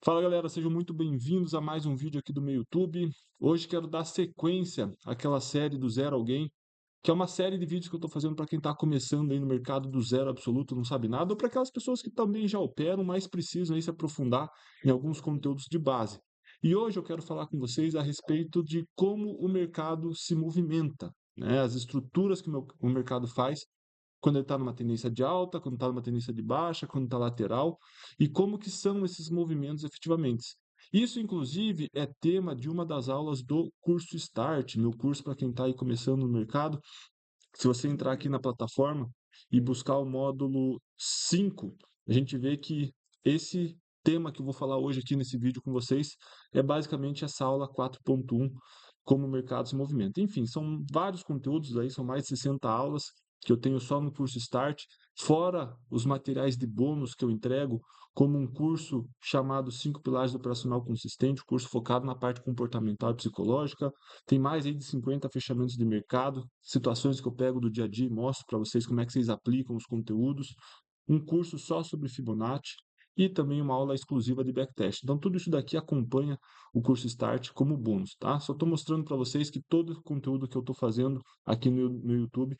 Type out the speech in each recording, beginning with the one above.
Fala galera, sejam muito bem-vindos a mais um vídeo aqui do meu YouTube. Hoje quero dar sequência àquela série do Zero Alguém, que é uma série de vídeos que eu estou fazendo para quem está começando aí no mercado do zero absoluto, não sabe nada, ou para aquelas pessoas que também já operam, mas precisam aí se aprofundar em alguns conteúdos de base. E hoje eu quero falar com vocês a respeito de como o mercado se movimenta, né? As estruturas que o mercado faz quando ele está numa tendência de alta, quando está numa tendência de baixa, quando está lateral, e como que são esses movimentos efetivamente. Isso, inclusive, é tema de uma das aulas do curso Start, meu curso para quem está aí começando no mercado. Se você entrar aqui na plataforma e buscar o módulo 5, a gente vê que esse tema que eu vou falar hoje aqui nesse vídeo com vocês é basicamente essa aula 4.1, como o mercado se movimenta. Enfim, são vários conteúdos aí, são mais de 60 aulas que eu tenho só no curso Start, fora os materiais de bônus que eu entrego, como um curso chamado 5 Pilares do Operacional Consistente, curso focado na parte comportamental e psicológica. Tem mais aí de 50 fechamentos de mercado, situações que eu pego do dia a dia e mostro para vocês como é que vocês aplicam os conteúdos. Um curso só sobre Fibonacci e também uma aula exclusiva de backtest. Então, tudo isso daqui acompanha o curso Start como bônus, tá? Só estou mostrando para vocês que todo o conteúdo que eu estou fazendo aqui no YouTube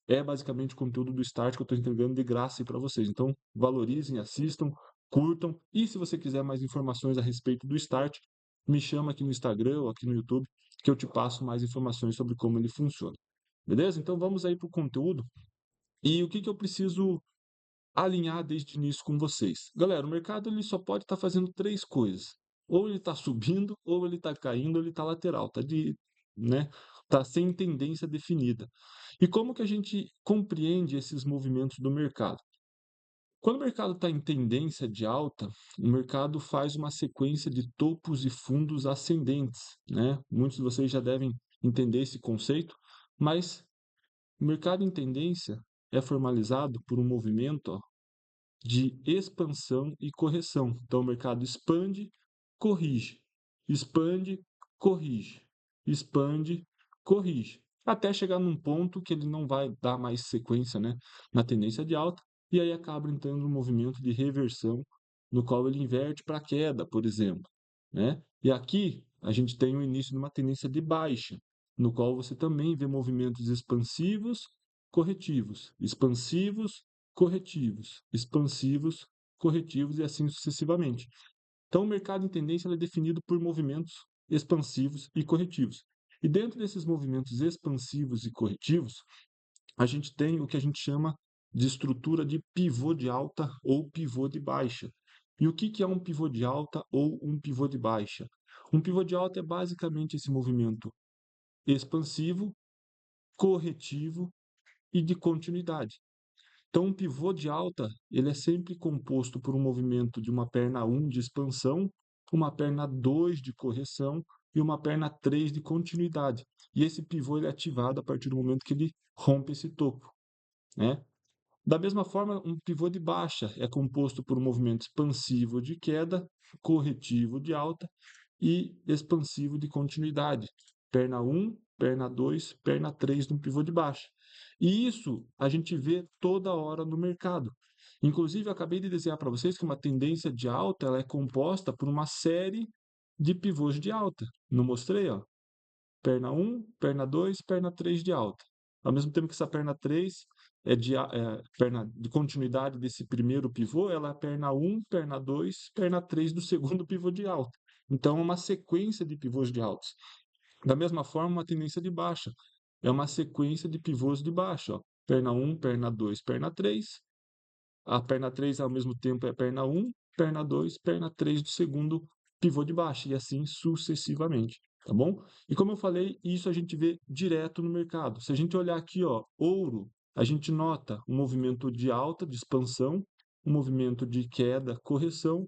é basicamente o conteúdo do Start que eu estou entregando de graça para vocês. Então, valorizem, assistam, curtam. E se você quiser mais informações a respeito do Start, me chama aqui no Instagram ou aqui no YouTube, que eu te passo mais informações sobre como ele funciona. Beleza? Então vamos aí para o conteúdo. E o que, que eu preciso alinhar desde o início com vocês? Galera, o mercado ele só pode estar fazendo três coisas. Ou ele está subindo, ou ele está caindo, ou ele está lateral. Né? Tá sem tendência definida. E como que a gente compreende esses movimentos do mercado? Quando o mercado está em tendência de alta, o mercado faz uma sequência de topos e fundos ascendentes, né? Muitos de vocês já devem entender esse conceito, mas o mercado em tendência é formalizado por um movimento, ó, de expansão e correção. Então, o mercado expande, corrige, expande, corrige, expande, corrige, até chegar num ponto que ele não vai dar mais sequência, né, na tendência de alta, e aí acaba entrando no movimento de reversão, no qual ele inverte para queda, por exemplo, né? E aqui a gente tem o início de uma tendência de baixa, no qual você também vê movimentos expansivos, corretivos, expansivos, corretivos, expansivos, corretivos e assim sucessivamente. Então, o mercado em tendência é definido por movimentos expansivos e corretivos. E dentro desses movimentos expansivos e corretivos, a gente tem o que a gente chama de estrutura de pivô de alta ou pivô de baixa. E o que que é um pivô de alta ou um pivô de baixa? Um pivô de alta é basicamente esse movimento expansivo, corretivo e de continuidade. Então, um pivô de alta, ele é sempre composto por um movimento de uma perna 1 de expansão, uma perna 2 de correção e uma perna 3 de continuidade. E esse pivô ele é ativado a partir do momento que ele rompe esse topo, né? Da mesma forma, um pivô de baixa é composto por um movimento expansivo de queda, corretivo de alta e expansivo de continuidade. Perna 1, perna 2, perna 3 no pivô de baixa. E isso a gente vê toda hora no mercado. Inclusive, eu acabei de desenhar para vocês que uma tendência de alta ela é composta por uma série de pivôs de alta. Não mostrei, ó? Perna 1, perna 2, perna 3 de alta. Ao mesmo tempo que essa perna 3 perna de continuidade desse primeiro pivô, ela é perna 1, perna 2, perna 3 do segundo pivô de alta. Então, é uma sequência de pivôs de altos. Da mesma forma, uma tendência de baixa. É uma sequência de pivôs de baixa. Ó. Perna 1, perna 2, perna 3. A perna 3 ao mesmo tempo é perna 1, perna 2, perna 3 do segundo pivô de baixa, e assim sucessivamente, tá bom? E como eu falei, isso a gente vê direto no mercado. Se a gente olhar aqui, ó, ouro, a gente nota um movimento de alta, de expansão, um movimento de queda, correção,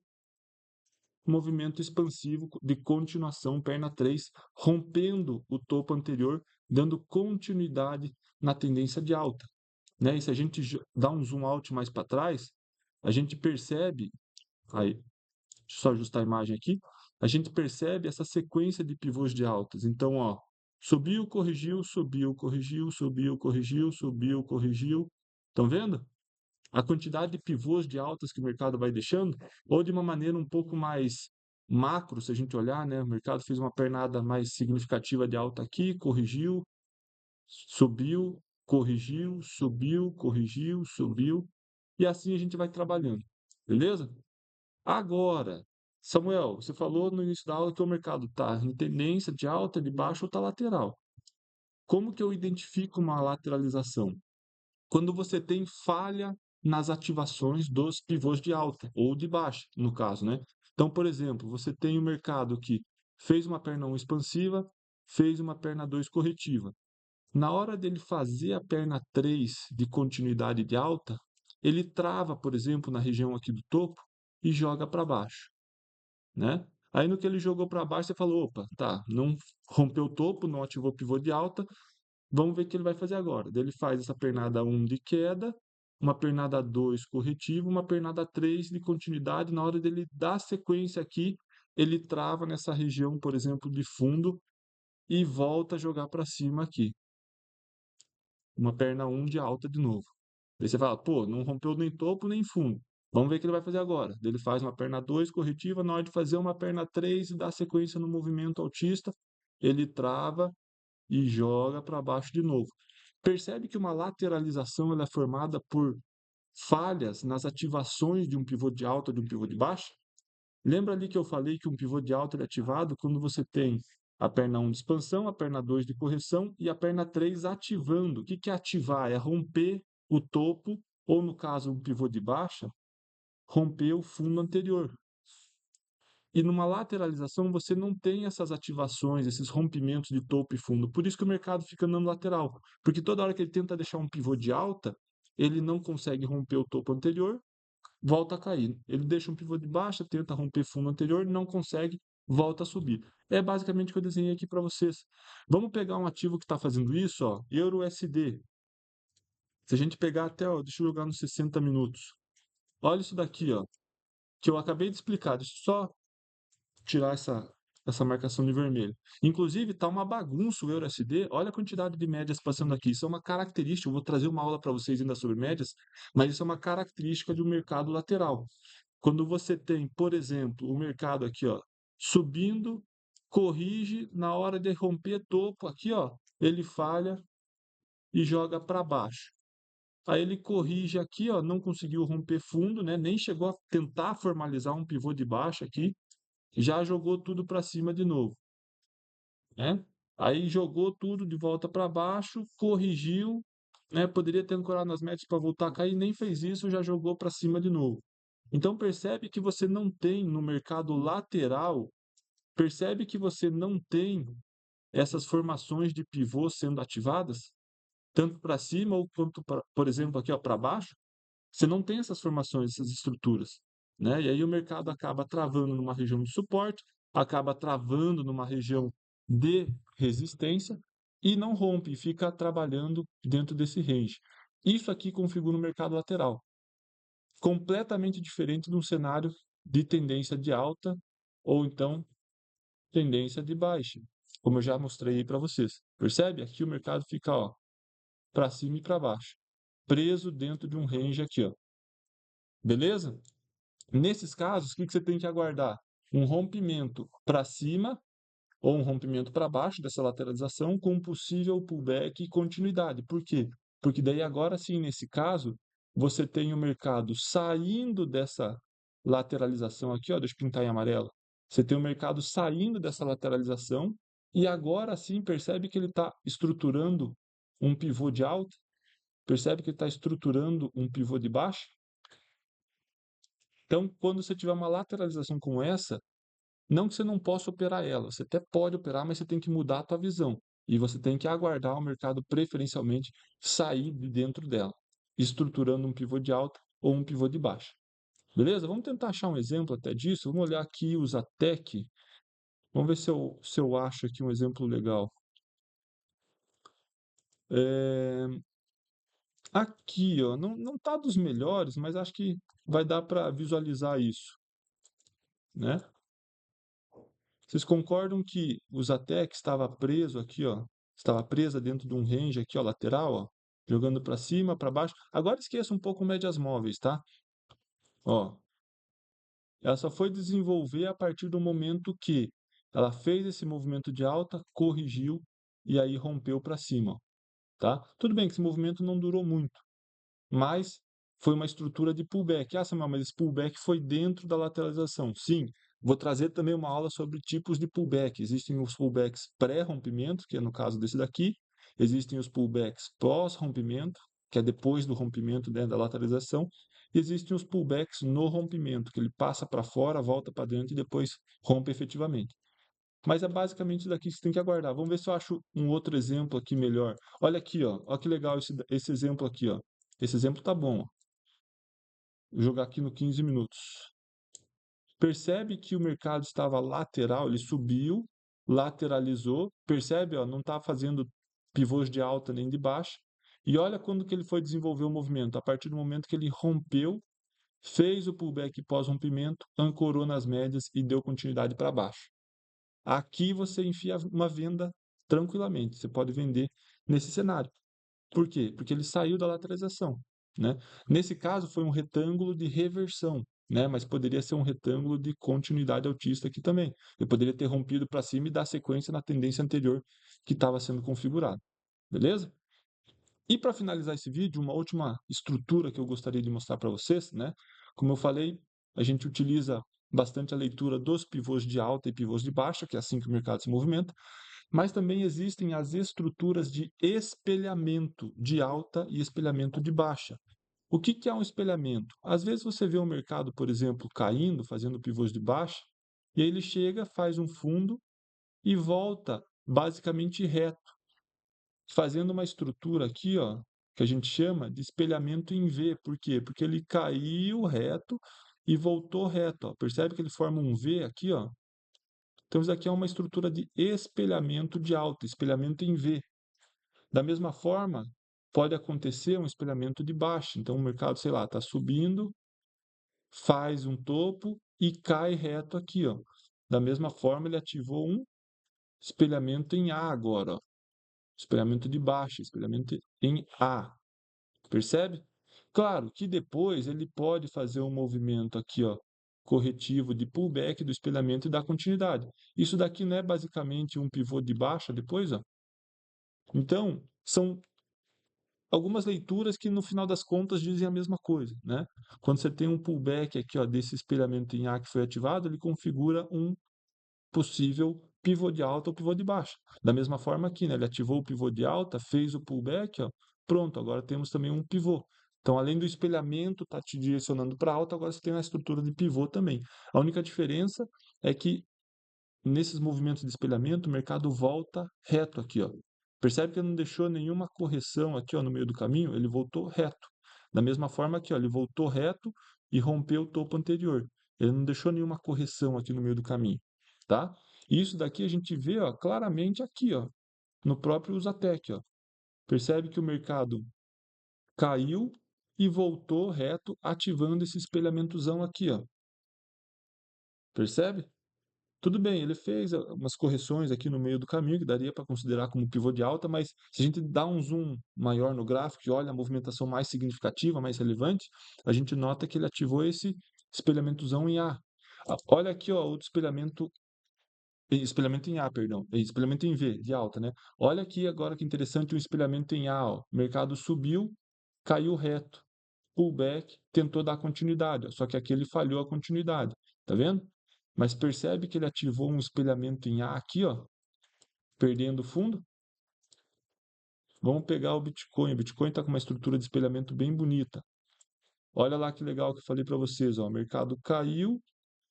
um movimento expansivo de continuação, perna 3, rompendo o topo anterior, dando continuidade na tendência de alta, né? E se a gente dá um zoom out mais para trás, a gente percebe, aí, deixa eu só ajustar a imagem aqui, a gente percebe essa sequência de pivôs de altas. Então, ó, subiu, corrigiu, subiu, corrigiu, subiu, corrigiu, subiu, corrigiu. Estão vendo? A quantidade de pivôs de altas que o mercado vai deixando, ou de uma maneira um pouco mais macro, se a gente olhar, né, o mercado fez uma pernada mais significativa de alta aqui, corrigiu, subiu, corrigiu, subiu, corrigiu, subiu, e assim a gente vai trabalhando, beleza? Agora, Samuel, você falou no início da aula que o mercado está em tendência de alta, de baixa ou está lateral. Como que eu identifico uma lateralização? Quando você tem falha nas ativações dos pivôs de alta ou de baixa, no caso, né? Então, por exemplo, você tem o mercado que fez uma perna 1 expansiva, fez uma perna 2 corretiva. Na hora dele fazer a perna 3 de continuidade de alta, ele trava, por exemplo, na região aqui do topo e joga para baixo, né? Aí no que ele jogou para baixo, você falou, opa, tá, não rompeu o topo, não ativou o pivô de alta, vamos ver o que ele vai fazer agora. Daí ele faz essa pernada 1 de queda, uma pernada 2 corretiva, uma pernada 3 de continuidade. Na hora dele dar sequência aqui, ele trava nessa região, por exemplo, de fundo e volta a jogar para cima aqui. Uma perna 1 de alta de novo. Daí você fala, pô, não rompeu nem topo nem fundo. Vamos ver o que ele vai fazer agora. Daí ele faz uma perna 2 corretiva, na hora de fazer uma perna 3 e dar sequência no movimento altista, ele trava e joga para baixo de novo. Percebe que uma lateralização ela é formada por falhas nas ativações de um pivô de alta e de um pivô de baixa? Lembra ali que eu falei que um pivô de alta é ativado quando você tem a perna 1 de expansão, a perna 2 de correção e a perna 3 ativando. O que que é ativar? É romper o topo, ou no caso, um pivô de baixa, romper o fundo anterior. E numa lateralização você não tem essas ativações, esses rompimentos de topo e fundo. Por isso que o mercado fica andando lateral. Porque toda hora que ele tenta deixar um pivô de alta, ele não consegue romper o topo anterior, volta a cair. Ele deixa um pivô de baixa, tenta romper fundo anterior, não consegue, volta a subir. É basicamente o que eu desenhei aqui para vocês. Vamos pegar um ativo que está fazendo isso, ó, Euro USD. Se a gente pegar até, ó, deixa eu jogar nos 60 minutos. Olha isso daqui, ó, que eu acabei de explicar. Deixa eu só tirar essa marcação de vermelho. Inclusive, está uma bagunça o EURUSD. Olha a quantidade de médias passando aqui. Isso é uma característica. Eu vou trazer uma aula para vocês ainda sobre médias, mas isso é uma característica de um mercado lateral. Quando você tem, por exemplo, o mercado aqui, ó, subindo, corrige, na hora de romper topo aqui, ó, ele falha e joga para baixo. Aí ele corrige aqui, ó, não conseguiu romper fundo, né? Nem chegou a tentar formalizar um pivô de baixo aqui, já jogou tudo para cima de novo, né? Aí jogou tudo de volta para baixo, corrigiu, né? Poderia ter ancorado nas médias para voltar a cair, nem fez isso, já jogou para cima de novo. Então percebe que você não tem no mercado lateral, percebe que você não tem essas formações de pivô sendo ativadas, tanto para cima ou quanto, por exemplo, aqui para baixo. Você não tem essas formações, essas estruturas, né? E aí o mercado acaba travando numa região de suporte, acaba travando numa região de resistência e não rompe, fica trabalhando dentro desse range. Isso aqui configura o mercado lateral, completamente diferente de um cenário de tendência de alta ou então tendência de baixa, como eu já mostrei aí para vocês. Percebe? Aqui o mercado fica, ó, para cima e para baixo, preso dentro de um range aqui, ó. Beleza? Nesses casos, o que você tem que aguardar? Um rompimento para cima ou um rompimento para baixo dessa lateralização com um possível pullback e continuidade. Por quê? Porque daí agora sim, nesse caso, você tem o mercado saindo dessa lateralização aqui, ó, deixa eu pintar em amarelo. Você tem o mercado saindo dessa lateralização e agora sim percebe que ele está estruturando um pivô de alta, percebe que ele está estruturando um pivô de baixa. Então, quando você tiver uma lateralização como essa, não que você não possa operar ela, você até pode operar, mas você tem que mudar a tua visão. E você tem que aguardar o mercado preferencialmente sair de dentro dela, estruturando um pivô de alta ou um pivô de baixa. Beleza? Vamos tentar achar um exemplo até disso. Vamos olhar aqui os ATEC. Vamos ver se eu acho aqui um exemplo legal. É, aqui, ó, não está dos melhores, mas acho que vai dar para visualizar isso, né? Vocês concordam que o Zatec estava preso aqui, ó? Estava presa dentro de um range aqui, ó, lateral, ó, jogando para cima, para baixo. Agora esqueça um pouco médias móveis, tá? Ó, Ela só foi desenvolver a partir do momento que ela fez esse movimento de alta, corrigiu e aí rompeu para cima, ó, tá? Tudo bem que esse movimento não durou muito, mas foi uma estrutura de pullback. Ah, Samuel, mas esse pullback foi dentro da lateralização. Sim, vou trazer também uma aula sobre tipos de pullback. Existem os pullbacks pré-rompimento, que é no caso desse daqui. Existem os pullbacks pós-rompimento, que é depois do rompimento, né, da lateralização. E existem os pullbacks no rompimento, que ele passa para fora, volta para dentro e depois rompe efetivamente. Mas é basicamente isso daqui que você tem que aguardar. Vamos ver se eu acho um outro exemplo aqui melhor. Olha aqui, ó. Olha que legal esse exemplo aqui, ó. Esse exemplo tá bom, ó. Vou jogar aqui no 15 minutos. Percebe que o mercado estava lateral, ele subiu, lateralizou. Percebe, ó, não está fazendo pivôs de alta nem de baixa. E olha quando que ele foi desenvolver o movimento. A partir do momento que ele rompeu, fez o pullback pós-rompimento, ancorou nas médias e deu continuidade para baixo. Aqui você enfia uma venda tranquilamente. Você pode vender nesse cenário. Por quê? Porque ele saiu da lateralização, né? Nesse caso foi um retângulo de reversão, né? Mas poderia ser um retângulo de continuidade altista aqui também. Eu poderia ter rompido para cima e dar sequência na tendência anterior que estava sendo configurada. Beleza? E para finalizar esse vídeo, uma última estrutura que eu gostaria de mostrar para vocês, né? Como eu falei, a gente utiliza bastante a leitura dos pivôs de alta e pivôs de baixa, que é assim que o mercado se movimenta, mas também existem as estruturas de espelhamento de alta e espelhamento de baixa. O que que é um espelhamento? Às vezes você vê o mercado, por exemplo, caindo, fazendo pivôs de baixa, e aí ele chega, faz um fundo e volta basicamente reto, fazendo uma estrutura aqui, ó, que a gente chama de espelhamento em V. Por quê? Porque ele caiu reto e voltou reto, ó. Percebe que ele forma um V aqui, ó? Então isso aqui é uma estrutura de espelhamento de alta, espelhamento em V. Da mesma forma, pode acontecer um espelhamento de baixa. Então o mercado, sei lá, está subindo, faz um topo e cai reto aqui, ó. Da mesma forma, ele ativou um espelhamento em A agora, ó. Espelhamento de baixa, espelhamento em A. Percebe? Claro que depois ele pode fazer um movimento aqui, ó, corretivo de pullback do espelhamento e dar continuidade. Isso daqui não é basicamente um pivô de baixa depois, ó. Então, são algumas leituras que no final das contas dizem a mesma coisa, né? Quando você tem um pullback aqui, ó, desse espelhamento em A que foi ativado, ele configura um possível pivô de alta ou pivô de baixa. Da mesma forma aqui, né? Ele ativou o pivô de alta, fez o pullback, ó, pronto, agora temos também um pivô. Então, além do espelhamento estar te direcionando para alta, agora você tem a estrutura de pivô também. A única diferença é que nesses movimentos de espelhamento, o mercado volta reto aqui, ó. Percebe que ele não deixou nenhuma correção aqui, ó, no meio do caminho, ele voltou reto. Da mesma forma aqui, ó, ele voltou reto e rompeu o topo anterior. Ele não deixou nenhuma correção aqui no meio do caminho, tá? E isso daqui a gente vê, ó, claramente aqui, ó, no próprio Usatec, ó. Percebe que o mercado caiu e voltou reto, ativando esse espelhamentozão aqui, ó. Percebe? Tudo bem, ele fez umas correções aqui no meio do caminho, que daria para considerar como pivô de alta, mas se a gente dá um zoom maior no gráfico e olha a movimentação mais significativa, mais relevante, a gente nota que ele ativou esse espelhamentozão em A. Olha aqui, ó, outro espelhamento em A, perdão, espelhamento em V, de alta, né? Olha aqui agora que interessante o espelhamento em A, ó. O mercado subiu, caiu reto, pullback, tentou dar continuidade, ó, só que aqui ele falhou a continuidade, tá vendo? Mas percebe que ele ativou um espelhamento em A aqui, ó, perdendo fundo. Vamos pegar o Bitcoin. O Bitcoin está com uma estrutura de espelhamento bem bonita. Olha lá que legal que eu falei para vocês, ó, o mercado caiu,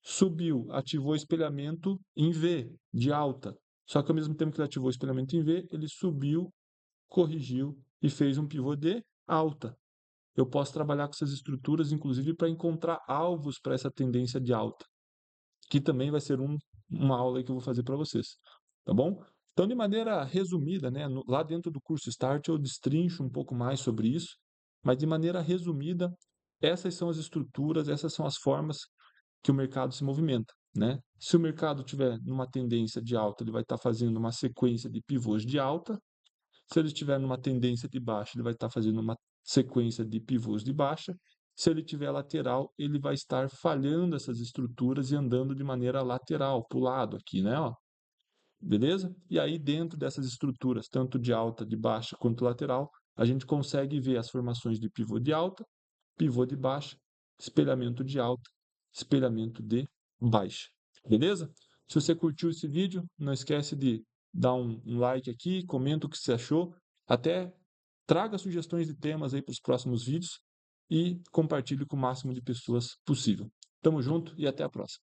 subiu, ativou o espelhamento em V, de alta. Só que ao mesmo tempo que ele ativou o espelhamento em V, ele subiu, corrigiu e fez um pivô de alta. Eu posso trabalhar com essas estruturas, inclusive, para encontrar alvos para essa tendência de alta, que também vai ser uma aula que eu vou fazer para vocês, tá bom? Então, de maneira resumida, né, lá dentro do curso Start eu destrincho um pouco mais sobre isso, mas de maneira resumida, essas são as estruturas, essas são as formas que o mercado se movimenta, né? Se o mercado tiver numa tendência de alta, ele vai estar fazendo uma sequência de pivôs de alta. Se ele estiver numa tendência de baixa, ele vai estar fazendo uma sequência de pivôs de baixa. Se ele tiver lateral, ele vai estar falhando essas estruturas e andando de maneira lateral, para o lado aqui, né? Ó. Beleza? E aí, dentro dessas estruturas, tanto de alta, de baixa quanto lateral, a gente consegue ver as formações de pivô de alta, pivô de baixa, espelhamento de alta, espelhamento de baixa. Beleza? Se você curtiu esse vídeo, não esquece de dar um like aqui, comenta o que você achou, até traga sugestões de temas aí para os próximos vídeos e compartilhe com o máximo de pessoas possível. Tamo junto e até a próxima.